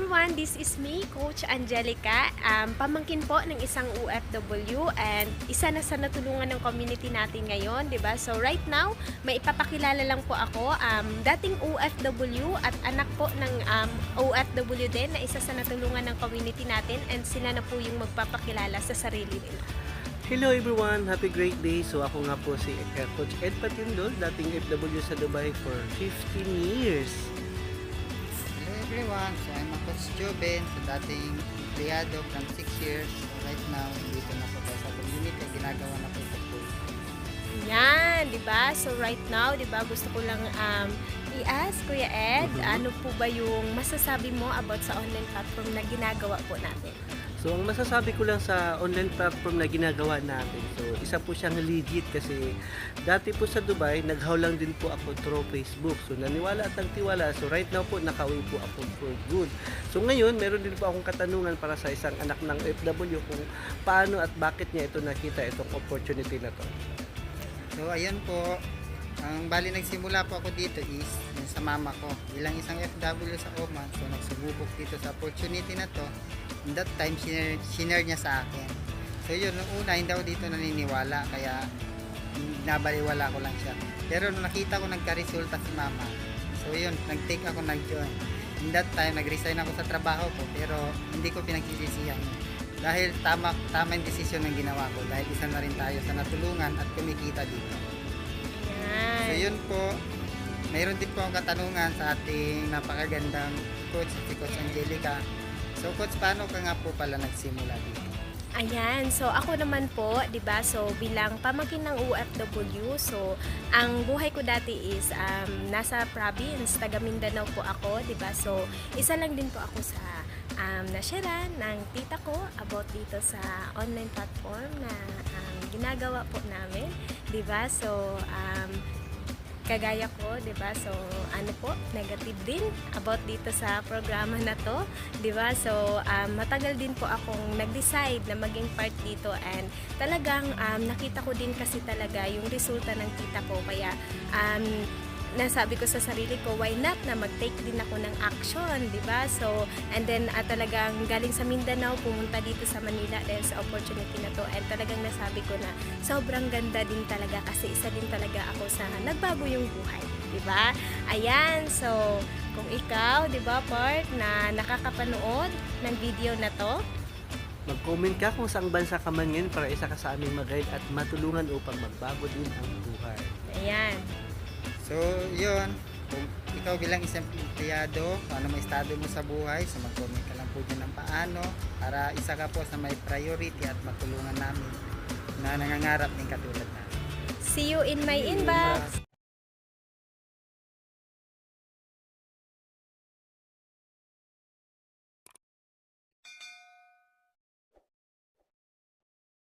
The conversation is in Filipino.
everyone, this is me, Coach Angelica, pamangkin po ng isang OFW and isa na sa natulungan ng community natin ngayon, 'di ba? So right now, may ipapakilala lang po ako, dating OFW at anak po ng OFW din na isa sa natulungan ng community natin and sila na po yung magpapakilala sa sarili nila. Hello everyone! Happy great day! So ako nga po si Coach Ed Patindol, dating FW sa Dubai for 15 years. Hello everyone! So I'm a Coach Joben, so dating empleyado from 6 years. So right now, dito na po sa community, ginagawa na po ito po. Yan, 'di ba? So right now, 'di ba, gusto ko lang i-ask Kuya Ed, ano po ba yung masasabi mo about sa online platform na ginagawa po natin? So ang masasabi ko lang sa online platform na ginagawa natin, so isa po siyang legit kasi dati po sa Dubai, naghaw lang din po ako through Facebook. So naniwala at nagtiwala. So right now po, nakauwi po ako for good. So ngayon, meron din po akong katanungan para sa isang anak ng FW kung paano at bakit niya ito nakita itong opportunity na to. So ayan po, ang bali nagsimula po ako dito is yung sa mama ko. Bilang isang FW sa Oman, so nagsubukok dito sa opportunity na to. In that time, sinare niya sa akin. So yun, nung una, hindi ako dito naniniwala, kaya nabaliwala ko lang siya. Pero nung nakita ko nagka-resulta si mama, so yun, nag-take ako, nag-join. In that time, nag-resign ako sa trabaho ko, pero hindi ko pinagsisisihan. Dahil tama yung desisyon ng ginawa ko, dahil isa na rin tayo sa natulungan at kumikita dito. So yun po, mayroon din po ang katanungan sa ating napakagandang coach, si Coach Angelica. So coach, paano ka nga po pala nagsimula dito? Ayan, so ako naman po, 'di ba? So bilang pamangkin ng OFW, so ang buhay ko dati is nasa province, taga Mindanao po ako, 'di ba? So isa lang din po ako sa nasharan ng tita ko about dito sa online platform na ginagawa po namin, 'di ba? So kagaya ko, 'di ba? So ano po, negative din about dito sa programa na 'to, 'di ba? So matagal din po akong nag-decide na maging part dito and talagang nakita ko din kasi talaga yung resulta ng tita ko, kaya nasabi ko sa sarili ko, why not na mag-take din ako ng action, 'di ba? So and then talagang galing sa Mindanao pumunta dito sa Manila dahil sa opportunity na to, and talagang nasabi ko na sobrang ganda din talaga kasi isa din talaga ako sa nagbago yung buhay, 'di ba? Ayan, so kung ikaw, 'di ba, part na nakakapanood ng video na to, Mag-comment ka kung saang bansa ka man ngayon para isa ka sa aming mag-guide at matulungan upang magbago din ang buhay. ayan. So yun, kung ikaw bilang isang empleyado, kung ano may estado mo sa buhay, so mag-comment ka lang po dyan ng paano para isa ka po sa may priority at matulungan namin na nangangarap din katulad namin. See you in my inbox.